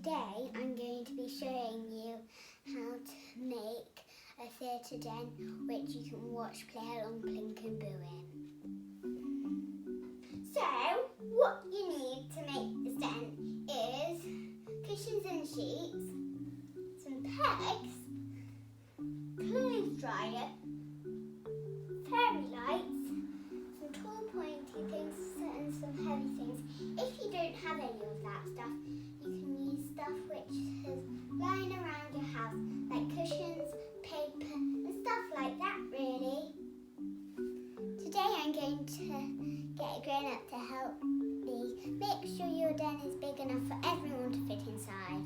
today I'm going to be showing you how to make a theatre den which you can watch Play-Along Plink and Boo in. So, what you need to make this den is cushions and sheets, some pegs, clothes dryer, fairy lights, some tall pointy things and some heavy things. If you don't have any of that stuff, you can use stuff which is lying around your house, like cushions, paper and stuff like that really. Today I'm going to get a grown-up to help me make sure your den is big enough for everyone to fit inside.